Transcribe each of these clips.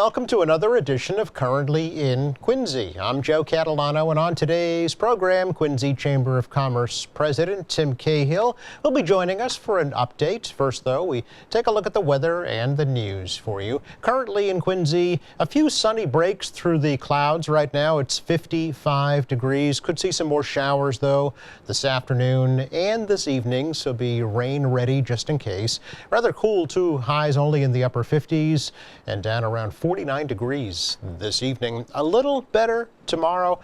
welcome to another edition of Currently in Quincy. I'm Joe Catalano, and on today's program, Quincy Chamber of Commerce President Tim Cahill will be joining us for an update. First, though, we take a look at the weather and the news for you. Currently in Quincy, a few sunny breaks through the clouds. Right now, it's 55 degrees. Could see some more showers, though, this afternoon and this evening, so be rain ready just in case. Rather cool, too. Highs only in the upper 50s and down around 49 degrees this evening. A little better tomorrow.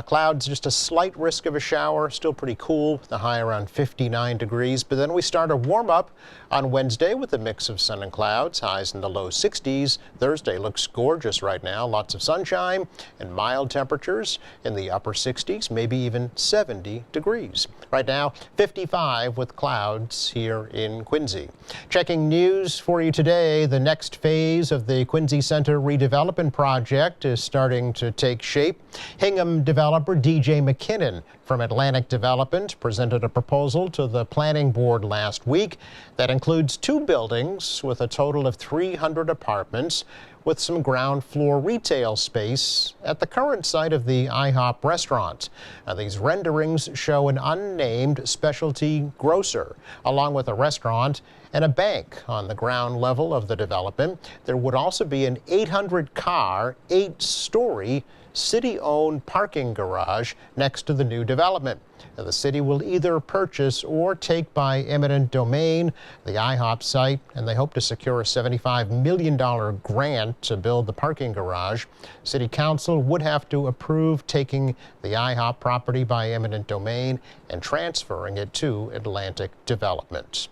Clouds, just a slight risk of a shower. Still pretty cool. The high around 59 degrees. But then we start a warm up on Wednesday with a mix of sun and clouds. Highs in the low 60s. Thursday looks gorgeous right now. Lots of sunshine and mild temperatures in the upper 60s, maybe even 70 degrees. Right now, 55 with clouds here in Quincy. Checking news for you today, the next phase of the Quincy Center redevelopment project is starting to take shape. Hingham developer DJ McKinnon from Atlantic Development presented a proposal to the planning board last week that includes 2 buildings with a total of 300 apartments with some ground floor retail space at the current site of the IHOP restaurant. Now, these renderings show an unnamed specialty grocer along with a restaurant and a bank on the ground level of the development. There would also be an 800-car, 8-story city-owned parking garage next to the new development. Now, the city will either purchase or take by eminent domain the IHOP site, and they hope to secure a $75 million grant to build the parking garage. City Council would have to approve taking the IHOP property by eminent domain and transferring it to Atlantic Development.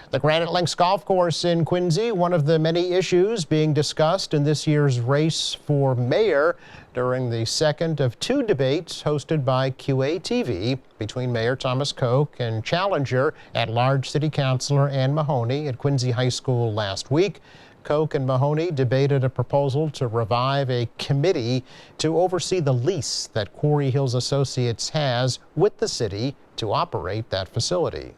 The Granite Links Golf Course in Quincy, one of the many issues being discussed in this year's race for mayor during the second of 2 debates hosted by QATV between Mayor Thomas Koch and challenger at-large City Councilor Ann Mahoney at Quincy High School last week. Koch and Mahoney debated a proposal to revive a committee to oversee the lease that Quarry Hills Associates has with the city to operate that facility.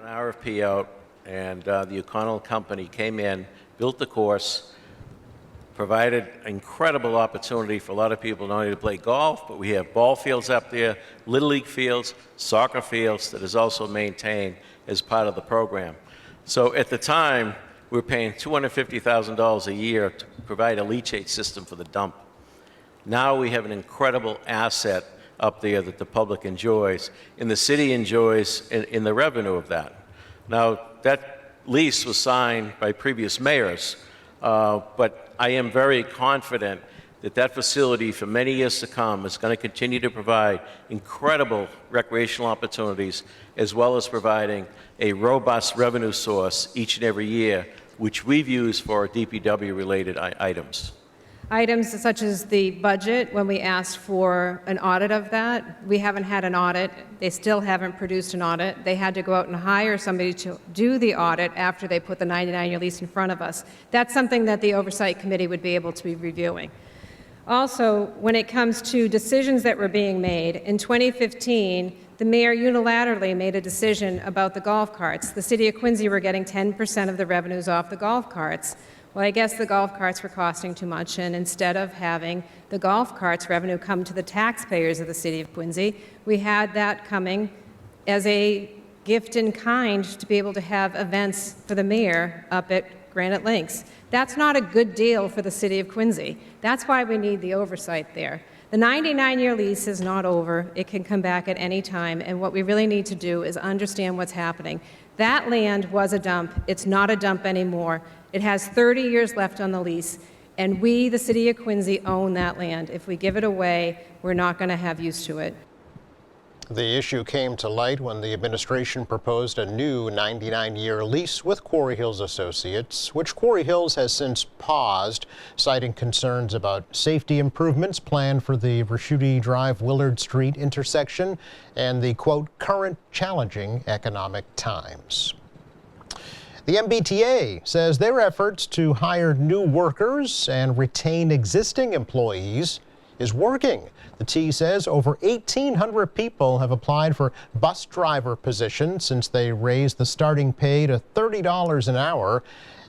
RFP out, and the O'Connell Company came in, built the course, provided incredible opportunity for a lot of people not only to play golf, but we have ball fields up there, Little League fields, soccer fields that is also maintained as part of the program. So at the time, we were paying $250,000 a year to provide a leachate system for the dump. Now we have an incredible asset up there that the public enjoys, and the city enjoys in the revenue of that. Now, that lease was signed by previous mayors, but I am very confident that that facility for many years to come is going to continue to provide incredible recreational opportunities, as well as providing a robust revenue source each and every year, which we've used for DPW-related items. Items such as the budget, when we asked for an audit of that, we haven't had an audit. They still haven't produced an audit. They had to go out and hire somebody to do the audit after they put the 99-year lease in front of us. That's something that the Oversight Committee would be able to be reviewing. Also, when it comes to decisions that were being made, in 2015, the mayor unilaterally made a decision about the golf carts. The city of Quincy were getting 10% of the revenues off the golf carts. Well, I guess the golf carts were costing too much, and instead of having the golf carts revenue come to the taxpayers of the city of Quincy, we had that coming as a gift in kind to be able to have events for the mayor up at Granite Links. That's not a good deal for the city of Quincy. That's why we need the oversight there. The 99-year lease is not over. It can come back at any time, and what we really need to do is understand what's happening. That land was a dump. It's not a dump anymore. It has 30 years left on the lease, and we, the city of Quincy, own that land. If we give it away, we're not going to have use to it. The issue came to light when the administration proposed a new 99-year lease with Quarry Hills Associates, which Quarry Hills has since paused, citing concerns about safety improvements planned for the Raschuti Drive-Willard Street intersection and the, quote, current challenging economic times. The MBTA says their efforts to hire new workers and retain existing employees is working. The T says over 1,800 people have applied for bus driver positions since they raised the starting pay to $30 an hour,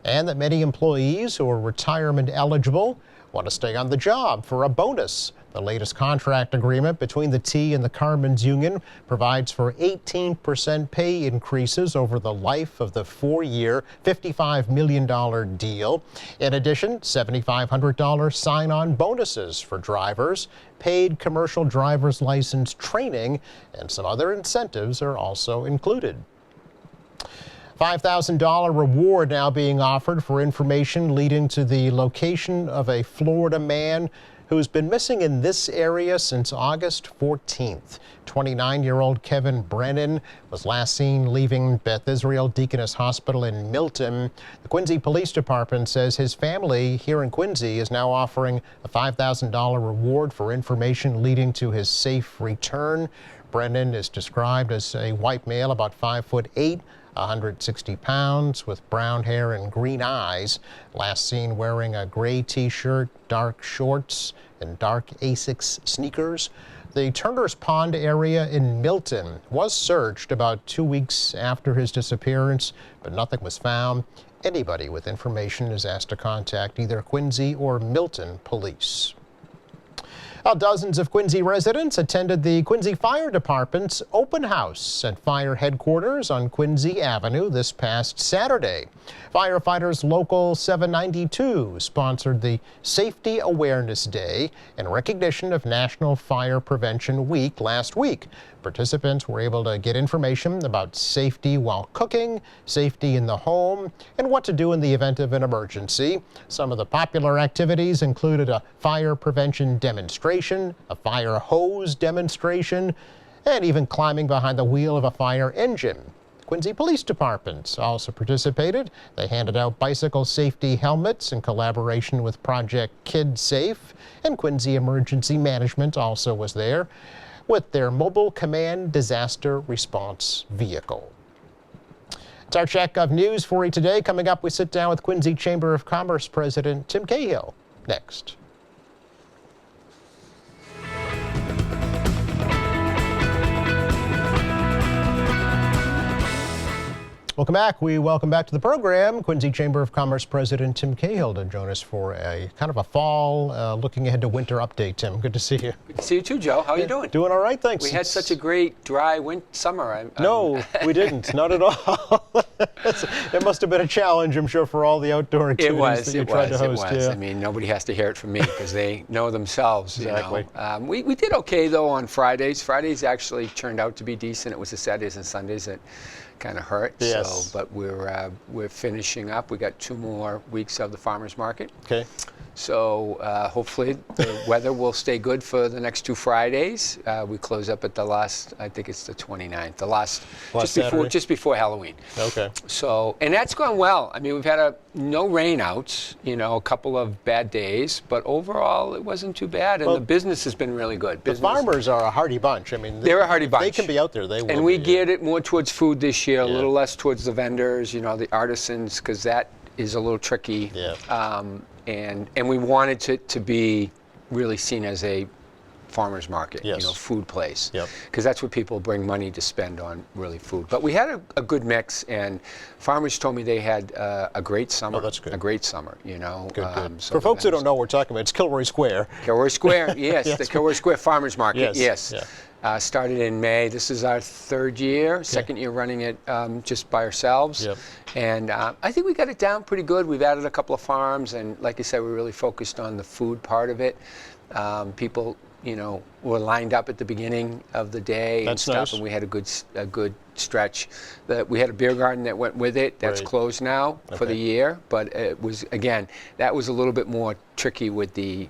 and that many employees who are retirement eligible want to stay on the job for a bonus. The latest contract agreement between the T and the Carmen's Union provides for 18% pay increases over the life of the 4-year, $55 million deal. In addition, $7,500 sign-on bonuses for drivers, paid commercial driver's license training, and some other incentives are also included. $5,000 reward now being offered for information leading to the location of a Florida man who's been missing in this area since August 14th. 29-year-old Kevin Brennan was last seen leaving Beth Israel Deaconess Hospital in Milton. The Quincy Police Department says his family here in Quincy is now offering a $5,000 reward for information leading to his safe return. Brennan is described as a white male, about 5'8", 160 pounds, with brown hair and green eyes. Last seen wearing a gray T-shirt, dark shorts, and dark Asics sneakers. The Turner's Pond area in Milton was searched about 2 weeks after his disappearance, but nothing was found. Anybody with information is asked to contact either Quincy or Milton police. Dozens of Quincy residents attended the Quincy Fire Department's open house at fire headquarters on Quincy Avenue this past Saturday. Firefighters Local 792 sponsored the Safety Awareness Day in recognition of National Fire Prevention Week last week. Participants were able to get information about safety while cooking, safety in the home, and what to do in the event of an emergency. Some of the popular activities included a fire prevention demonstration, a fire hose demonstration, and even climbing behind the wheel of a fire engine. Quincy Police Department also participated. They handed out bicycle safety helmets in collaboration with Project Kid Safe, and Quincy Emergency Management also was there with their Mobile Command Disaster Response Vehicle. It's our check of news for you today. Coming up, we sit down with Quincy Chamber of Commerce President Tim Cahill. Next. Welcome back. We welcome back to the program Quincy Chamber of Commerce President Tim Cahill to join us for a kind of a fall, looking ahead to winter update. Tim, good to see you. Good to see you too, Joe. How are you doing? Doing all right, thanks. We had such a great dry summer. No, we didn't. Not at all. It must have been a challenge, I'm sure, for all the outdoor activities that you tried to host. It was. Yeah. I mean, nobody has to hear it from me because they know themselves. Exactly. You know? We did okay, though, on Fridays. Fridays actually turned out to be decent. It was the Saturdays and Sundays that kind of hurt. Yes. So, but we're finishing up. We got 2 more weeks of the farmers market. Okay. So hopefully the weather will stay good for the next 2 Fridays. We close up at the last, I think it's the 29th, the last just before Halloween. Okay. So, and that's gone well. I mean, we've had no rainouts, a couple of bad days, but overall it wasn't too bad, and the business has been really good. The farmers are a hardy bunch. I mean, they're a hardy bunch. They can be out there. They will. And we geared it more towards food this year, a little less towards the vendors, the artisans, because that is a little tricky. Yeah. And we wanted to be really seen as a farmer's market, food place. Yep. Because that's what people bring money to spend on, really food. But we had a good mix, and farmers told me they had a great summer. Oh, that's good. A great summer, Good, good. So For folks who don't know what we're talking about, it's Kilroy Square. Kilroy Square, yes, Yes. the Kilroy Square Farmers Market, Yes. yes. Started in May. This is our 3rd year, second year running it just by ourselves. Yep. And I think we got it down pretty good. We've added a couple of farms, and like I said, we're really focused on the food part of it. People, were lined up at the beginning of the day and That's stuff, nice. and we had a good stretch. We had a beer garden that went with it. That's Right. closed now for the Okay. year, but it was, again, that was a little bit more tricky with the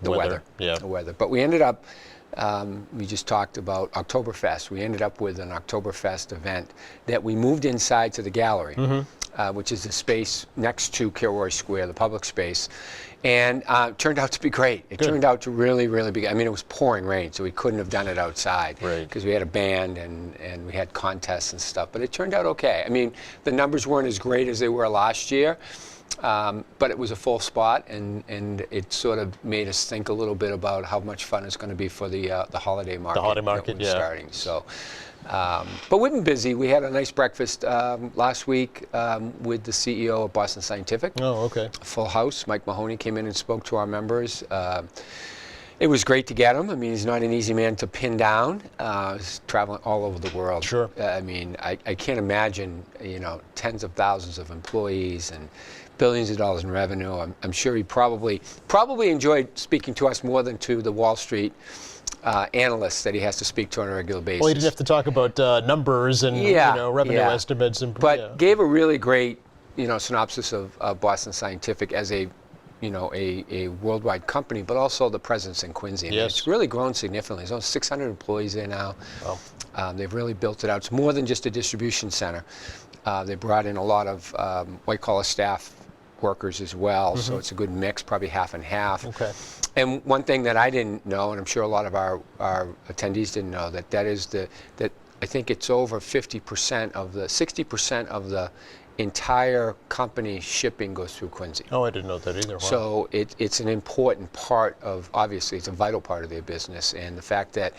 weather. Yeah. The weather. But we ended up, we just talked about Oktoberfest. We ended up with an Oktoberfest event that we moved inside to the gallery, which is the space next to Kilroy Square, the public space. And it turned out to be great. It turned out to really, really be. I mean, it was pouring rain, so we couldn't have done it outside because we had a band and we had contests and stuff. But it turned out okay. I mean, the numbers weren't as great as they were last year, But it was a full spot, and it sort of made us think a little bit about how much fun it's going to be for the holiday market. The holiday that market, we're yeah. starting. So, but we've been busy. We had a nice breakfast last week with the CEO of Boston Scientific. Oh, okay. Full house. Mike Mahoney came in and spoke to our members. It was great to get him. I mean, he's not an easy man to pin down. He's traveling all over the world. Sure. I mean, I can't imagine, tens of thousands of employees and billions of dollars in revenue. I'm sure he probably enjoyed speaking to us more than to the Wall Street analysts that he has to speak to on a regular basis. Well, he didn't have to talk about numbers and revenue estimates, but gave a really great synopsis of Boston Scientific as a worldwide company, but also the presence in Quincy. I mean, Yes. it's really grown significantly. There's almost 600 employees there now. Wow. They've really built it out. It's more than just a distribution center. They brought in a lot of white-collar staff workers as well, so it's a good mix, probably half and half. Okay. And one thing that I didn't know, and I'm sure a lot of our attendees didn't know, that I think it's over 50% of the 60% of the entire company shipping goes through Quincy. Oh, I didn't know that either. Wow. So it's an important part of, obviously, it's a vital part of their business, and the fact that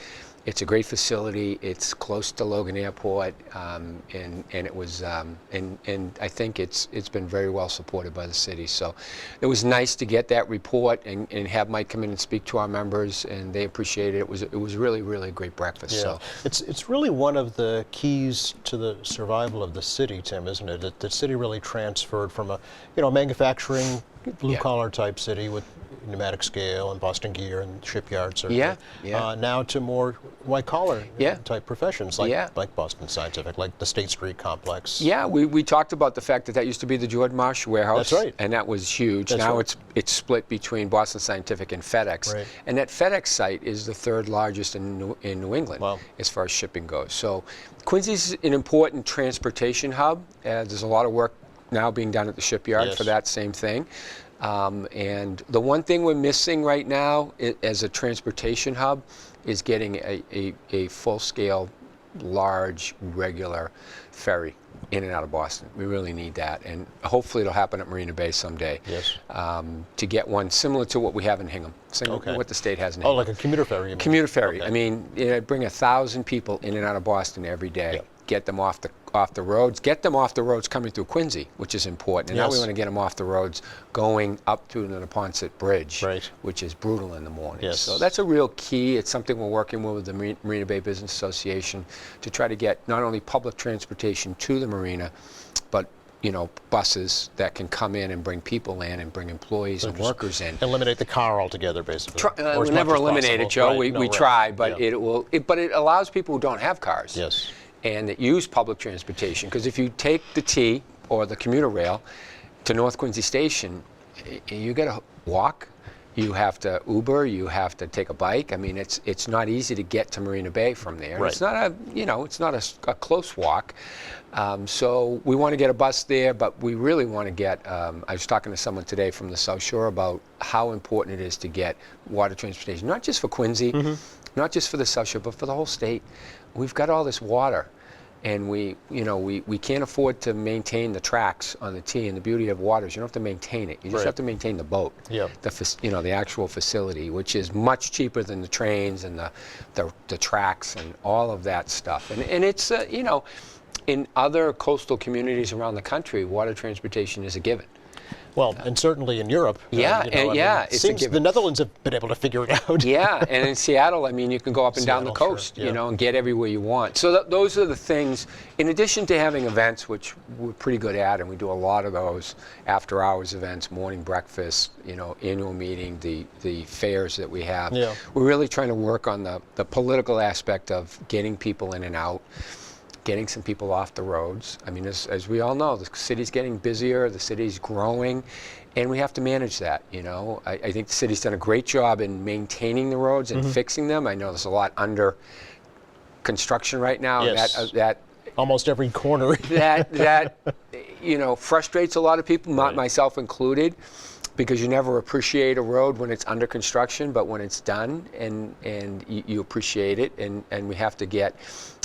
it's a great facility, it's close to Logan Airport, and it was, and I think it's been very well supported by the city. So it was nice to get that report and have Mike come in and speak to our members, and they appreciated it. It was really, really a great breakfast. Yeah. So It's really one of the keys to the survival of the city, Tim, isn't it? That the city really transferred from a manufacturing blue-collar type city with pneumatic scale and Boston Gear and shipyards, Yeah. now to more white-collar Yeah. type professions like Yeah. Boston Scientific, like the State Street complex. Yeah, we talked about the fact that used to be the George Marsh warehouse. That's right. And that was huge. That's now right. it's split between Boston Scientific and FedEx. Right. And that FedEx site is the third largest in New England Wow. as far as shipping goes. So Quincy's an important transportation hub. There's a lot of work now being done at the shipyard Yes. for that same thing. And the one thing we're missing right now as a transportation hub is getting a full-scale, large, regular ferry in and out of Boston. We really need that, and hopefully it'll happen at Marina Bay someday. Yes. To get one similar to what we have in Hingham, similar Okay. to what the state has in Oh, Hingham. like a commuter ferry, you mean? Commuter ferry. Okay. I mean, bring 1,000 people in and out of Boston every day. Yep. Get them off the roads. Get them off the roads coming through Quincy, which is important. And now we Yes. want to get them off the roads going up through the Neponset Bridge, Right. which is brutal in the morning. Yes. So that's a real key. It's something we're working with the Marina Bay Business Association to try to get not only public transportation to the marina, but buses that can come in and bring people in and bring employees and just workers in. Eliminate the car altogether, basically. Or as We'll much never as eliminate possible. it, Joe. Right. We Right. try, but Yeah. but it allows people who don't have cars Yes. and that use public transportation. Because if you take the T or the commuter rail to North Quincy Station, you got to walk. You have to Uber. You have to take a bike. I mean, it's not easy to get to Marina Bay from there. Right. It's not a close walk. So we want to get a bus there, but we really want to get. I was talking to someone today from the South Shore about how important it is to get water transportation, not just for Quincy, not just for the South Shore, but for the whole state. We've got all this water, and we can't afford to maintain the tracks on the T. And the beauty of water is you don't have to maintain it. You just Right. have to maintain the boat, Yeah. the actual facility, which is much cheaper than the trains and the tracks and all of that stuff. And it's in other coastal communities around the country, water transportation is a given. Well, and certainly in Europe. Yeah, it it's a seems given. the Netherlands have been able to figure it out. Yeah, and in Seattle, I mean, you can go up and down the Seattle, sure, coast, yeah. and get everywhere you want. So those are the things, in addition to having events, which we're pretty good at, and we do a lot of those after-hours events, morning breakfast, annual meeting, the fairs that we have. Yeah. We're really trying to work on the political aspect of getting people in and out, getting some people off the roads. I mean, as we all know, the city's getting busier, the city's growing, and we have to manage that, I think the city's done a great job in maintaining the roads and fixing them. I know there's a lot under construction right now. Yes. And that Almost every corner. that frustrates a lot of people, Right. myself included, because you never appreciate a road when it's under construction, but when it's done, and you appreciate it, and we have to get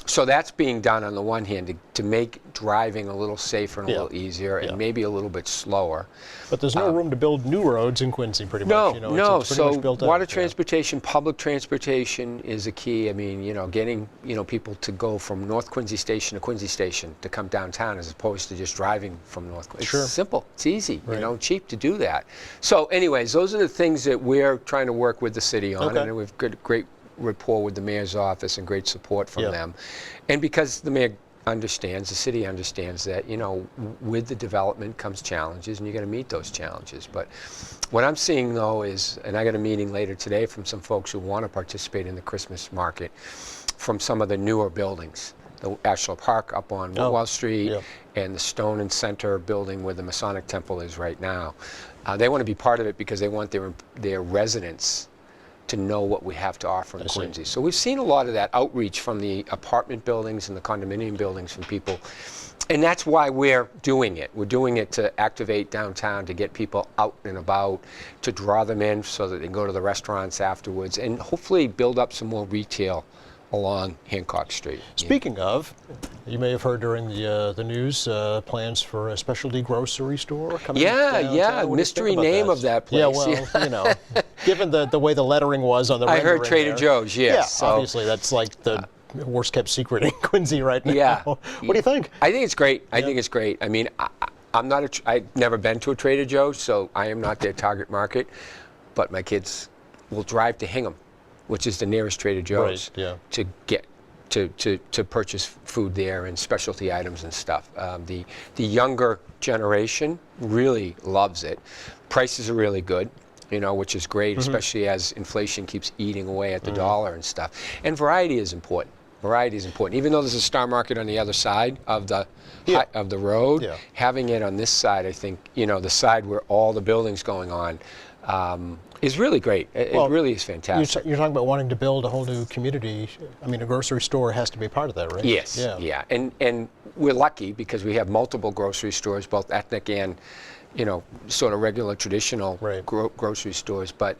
So that's being done on the one hand to make driving a little safer and a Yeah. little easier and Yeah. maybe a little bit slower. But there's no room to build new roads in Quincy, pretty No, much. You know, no. it's pretty So much built up. water Yeah. transportation, public transportation is a key. I mean, getting people to go from North Quincy Station to Quincy Station to come downtown as opposed to just driving from North Quincy. Sure. It's simple. It's easy. Right. Cheap to do that. So, anyways, those are the things that we're trying to work with the city on, Okay. and we've got great rapport with the mayor's office and great support from Yeah. them. And because the mayor understands, the city understands that, with the development comes challenges, and you got to meet those challenges. But what I'm seeing, though, is, and I got a meeting later today from some folks who want to participate in the Christmas market from some of the newer buildings. The Ashland Park up on Wall Street, yeah. and the Stone and Center building where the Masonic Temple is right now. They want to be part of it because they want their residents to know what we have to offer in I see. Quincy. So we've seen a lot of that outreach from the apartment buildings and the condominium buildings from people. And that's why we're doing it. We're doing it to activate downtown, to get people out and about, to draw them in so that they can go to the restaurants afterwards, and hopefully build up some more retail along Hancock Street. Speaking of, you may have heard during the news plans for a specialty grocery store coming downtown. Yeah, What do you mystery think about name that? of that Yeah, place. well, given the way the lettering was on the I heard rendering Trader there. Joe's, yes. Yeah, So- obviously that's like the worst kept secret in Quincy right now. Yeah. What do you think? I think it's great. I think it's great. I mean, I'm not I've never been to a Trader Joe's, so I am not their target market. But my kids will drive to Hingham, which is the nearest Trader Joe's, Right, yeah. to get to purchase food there and specialty items and stuff. The younger generation really loves it. Prices are really good, which is great, especially as inflation keeps eating away at the dollar and stuff. And variety is important. Variety is important. Even though there's a Star Market on the other side of the of the road, Yeah. having it on this side, I think, the side where all the buildings going on, is really great. It Well, really is fantastic. You're talking about wanting to build a whole new community. I mean, a grocery store has to be part of that, right? Yes, yeah. And we're lucky because we have multiple grocery stores, both ethnic and, sort of regular traditional Right. grocery stores. But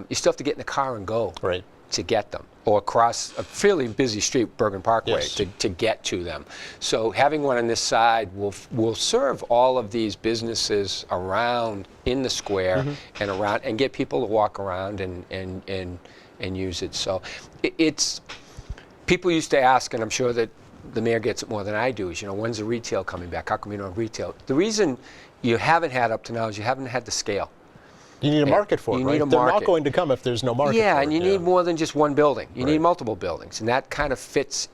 you still have to get in the car and go Right. to get them, or across a fairly busy street, Bergen Parkway, Yes. to get to them. So having one on this side will serve all of these businesses around in the square and around, and get people to walk around and use it. So it's, people used to ask, and I'm sure that the mayor gets it more than I do, is, when's the retail coming back? How come you don't have retail? The reason you haven't had up to now is you haven't had the scale. You need a market for it, You right? need a They're not market. going to come if there's no market Yeah, for and it. you need more than just one building. You Right. need multiple buildings, and that kind of fits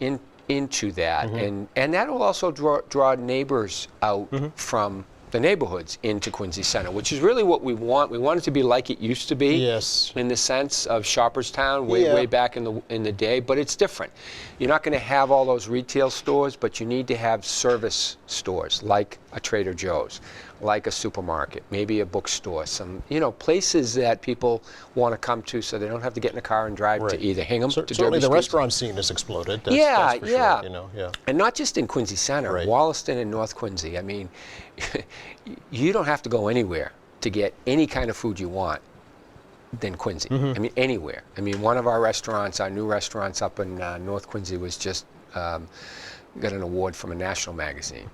into that. Mm-hmm. And that will also draw neighbors out Mm-hmm. from the neighborhoods into Quincy Center, which is really what we want. We want it to be like it used to be. Yes. In the sense of Shopperstown way back in the day, but it's different. You're not going to have all those retail stores, but you need to have service stores like a Trader Joe's, like a supermarket, maybe a bookstore, some places that people want to come to, so they don't have to get in a car and drive to Right. either Hingham to Certainly Derby the Street. restaurant scene has exploded. That's, Yeah, that's for yeah. Sure, yeah. And not just in Quincy Center, Right. Wollaston and North Quincy. I mean, you don't have to go anywhere to get any kind of food you want than Quincy. I mean, anywhere. I mean, one of our restaurants, our new restaurants up in North Quincy was just got an award from a national magazine.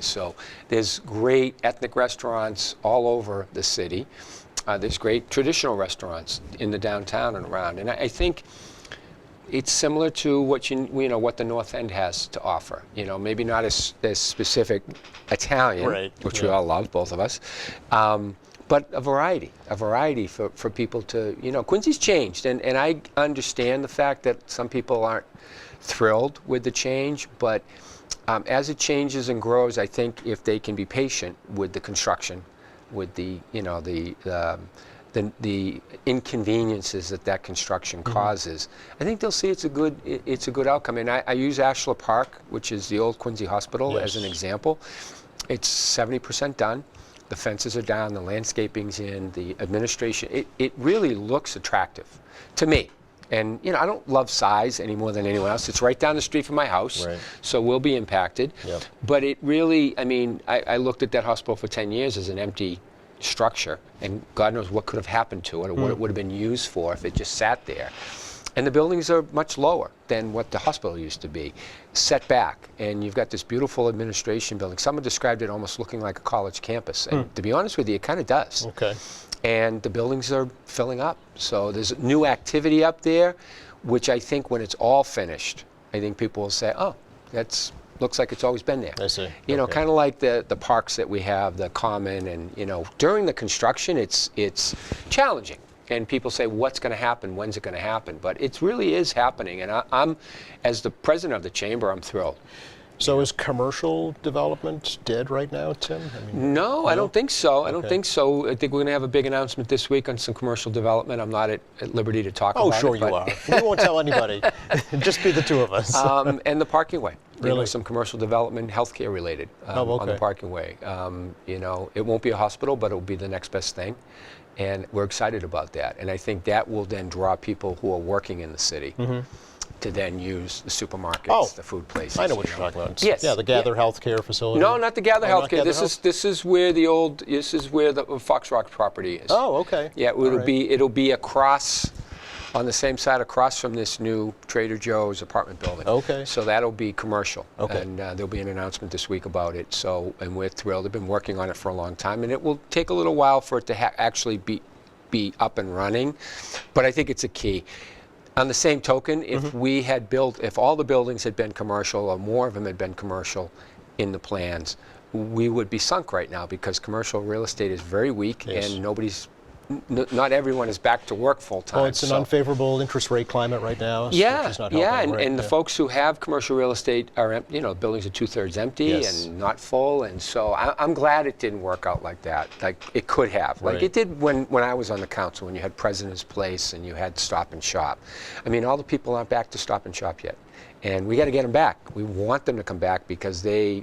So there's great ethnic restaurants all over the city. There's great traditional restaurants in the downtown and around. And I think it's similar to what what the North End has to offer. Maybe not as specific Italian, Right, which we yeah. all love, both of us, but a variety for people to. Quincy's changed, and I understand the fact that some people aren't thrilled with the change, but as it changes and grows, I think if they can be patient with the construction, with the inconveniences that construction causes, I think they'll see it's a good outcome. And I use Ashland Park, which is the old Quincy Hospital, as an Yes. example. It's 70% done. The fences are down, the landscaping's in, the administration. It really looks attractive to me. And I don't love size any more than anyone else. It's right down the street from my house, Right. so we'll be impacted. Yep. But it really, I looked at that hospital for 10 years as an empty structure, and God knows what could have happened to it, or what it would have been used for if it just sat there. And the buildings are much lower than what the hospital used to be, set back. And you've got this beautiful administration building. Someone described it almost looking like a college campus. And to be honest with you, it kind of does. Okay. And the buildings are filling up. So there's new activity up there, which I think when it's all finished, I think people will say, oh, that's looks like it's always been there. I see. You know, Okay. kind of like the parks that we have, the Common, and you know, during the construction, it's challenging. And people say, what's going to happen? When's it going to happen? But it really is happening. And I'm, as the president of the chamber, I'm thrilled. So is commercial development dead right now, Tim? I mean, No, I don't think so. I don't Okay. think so. I think we're going to have a big announcement this week on some commercial development. I'm not at liberty to talk oh, about sure it. you are. We won't tell anybody. Just be the two of us. And the parking way. You know, Really? some commercial development, healthcare related Oh, on the okay. parking way. You know, it won't be a hospital, but it will be the next best thing. And we're excited about that. And I think that will then draw people who are working in the city to then use the supermarkets, Oh, the food places. I know what you you're talking about. Yes. Yeah, the Gather Healthcare facility. No, not the Gather Oh, not Healthcare. Gather This is where the Fox Rock property is. Oh, okay. Yeah, All right. it'll be across, on the same side across from this new Trader Joe's apartment building. Okay. So that'll be commercial. Okay. And there'll be an announcement this week about it. So, and we're thrilled. They've been working on it for a long time, and it will take a little while for it to actually be up and running. But I think it's a key. On the same token, if we had if all the buildings had been commercial, or more of them had been commercial in the plans, we would be sunk right now because commercial real estate is very weak Yes. and not everyone is back to work full time. Well, it's an unfavorable interest rate climate right now. Which Yeah, is not yeah, helping, and, right? and the Yeah. folks who have commercial real estate are, you know, buildings are 2/3 empty Yes. and not full, and so I'm glad it didn't work out like that. Like it could have, like Right. it did when I was on the council, when you had President's Place and you had Stop and Shop. I mean, all the people aren't back to Stop and Shop yet, and we got to get them back. We want them to come back because they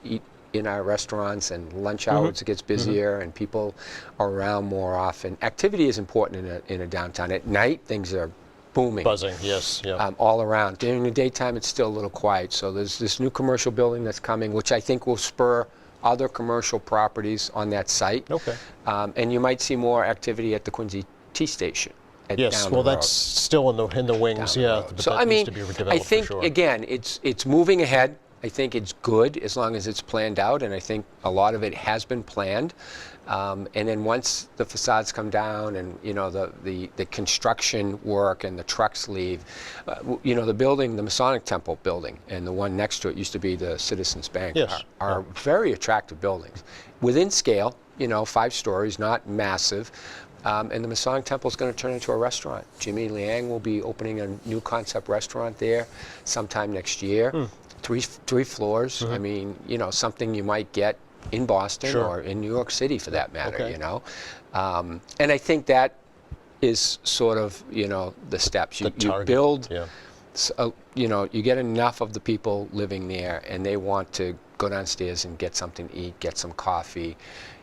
eat in our restaurants, and lunch hours it gets busier and people are around more often. Activity is important in a downtown. At night, things are booming. Buzzing, yes. Yeah. All around. During the daytime, it's still a little quiet. So there's this new commercial building that's coming, which I think will spur other commercial properties on that site. Okay. And you might see more activity at the Quincy T Station. Yes, down well, the that's still in the wings, road. Down the yeah. road. But So that I needs mean, to be redeveloped I think for sure. again, it's moving ahead. I think it's good as long as it's planned out, and I think a lot of it has been planned. And then once the facades come down, and you know the construction work and the trucks leave, you know the building, the Masonic Temple building, and the one next to it used to be the Citizens Bank, Yes, are very attractive buildings, within scale. You know, 5 stories, not massive. And the Masonic Temple is going to turn into a restaurant. Jimmy Liang will be opening a new concept restaurant there sometime next year. 3 floors. I mean, you know, something you might get in Boston Sure. or in New York City for that matter, Okay. you know. And I think that is sort of, you know, the steps. The You target, build, yeah. you know, you get enough of the people living there and they want to go downstairs and get something to eat, get some coffee,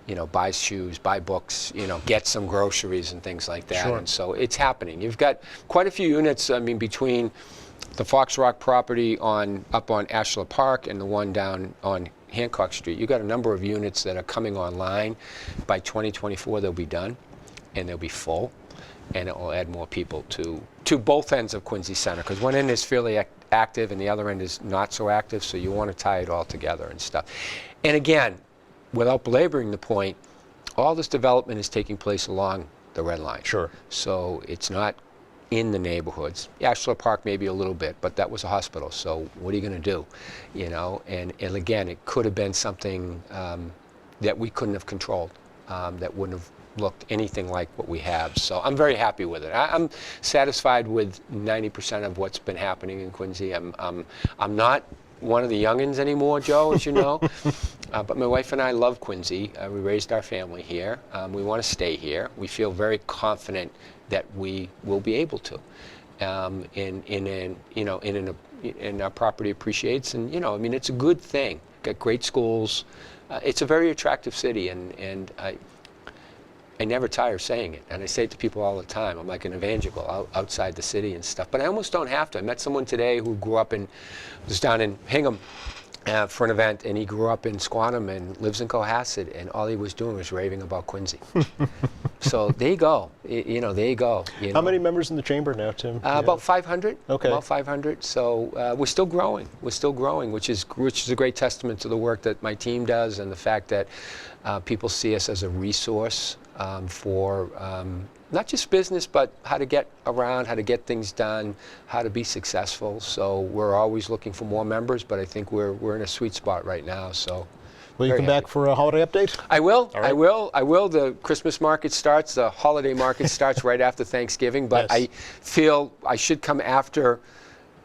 you know, buy shoes, buy books, you know, get some groceries and things like that. Sure. And so it's happening. You've got quite a few units, I mean, between the Fox Rock property up on Ashland Park and the one down on Hancock Street. You've got a number of units that are coming online. By 2024, they'll be done and they'll be full, and it will add more people to both ends of Quincy Center, because one end is fairly active and the other end is not so active, so you want to tie it all together and stuff. And again, without belaboring the point, all this development is taking place along the Red Line. Sure. So it's not in the neighborhoods. Ashland Park maybe a little bit, but that was a hospital, so what are you going to do? You know, and again, it could have been something that we couldn't have controlled, that wouldn't have looked anything like what we have. So I'm very happy with it. I'm satisfied with 90% of what's been happening in Quincy. I'm not one of the youngins anymore, Joe, as you know. But my wife and I love Quincy. We raised our family here. We want to stay here. We feel very confident that we will be able to. And our property appreciates, and you know, I mean, it's a good thing. Got great schools. It's a very attractive city, and I never tire saying it, and I say it to people all the time. I'm like an evangelical outside the city and stuff, but I almost don't have to. I met someone today who was down in Hingham for an event, and he grew up in Squantum and lives in Cohasset, and all he was doing was raving about Quincy. So there you go. There you go. How many members in the chamber now, Tim? About 500. Okay. About 500. So we're still growing. We're still growing, which is a great testament to the work that my team does and the fact that people see us as a resource for not just business, but how to get around, how to get things done, how to be successful. So we're always looking for more members, but I think we're in a sweet spot right now. So. Will you come back for a holiday update? I will. All right. I will. The Christmas market starts. The holiday market starts right after Thanksgiving. But Yes. I feel I should come after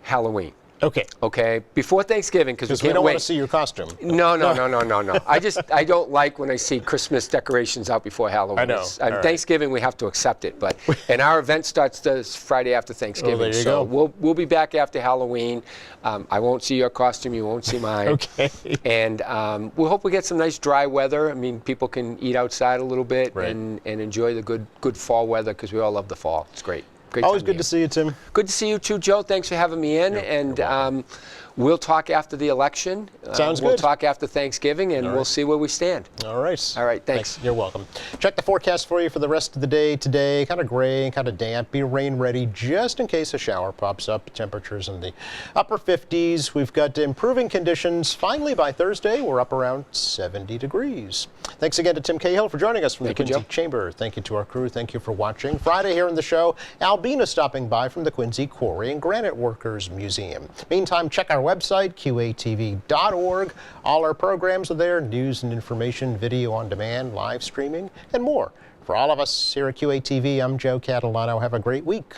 Halloween. Okay. Okay, before Thanksgiving, because We we can't don't wait. want to see your costume. No. I don't like when I see Christmas decorations out before Halloween. I know. All right. Thanksgiving, we have to accept it. And our event starts this Friday after Thanksgiving. there you so go. we'll be back after Halloween. I won't see your costume. You won't see mine. Okay. And we hope we get some nice dry weather. I mean, people can eat outside a little bit Right. and enjoy the good fall weather because we all love the fall. It's great. Great Always time good of to see you, Tim. Good to see you too, Joe. Thanks for having me in. And we'll talk after the election. Sounds We'll good. talk after Thanksgiving, and we'll see where we stand. All right. All right, thanks. You're welcome. Check the forecast for you for the rest of the day today. Kind of gray, kind of damp. Be rain ready just in case a shower pops up. Temperatures in the upper 50s. We've got improving conditions. Finally, by Thursday, we're up around 70 degrees. Thanks again to Tim Cahill for joining us from Thank the you, Quincy Joe. Chamber. Thank you to our crew. Thank you for watching. Friday here in the show, Albina stopping by from the Quincy Quarry and Granite Workers Museum. Meantime, check our website, QATV.org. All our programs are there, news and information, video on demand, live streaming, and more. For all of us here at QATV, I'm Joe Catalano. Have a great week.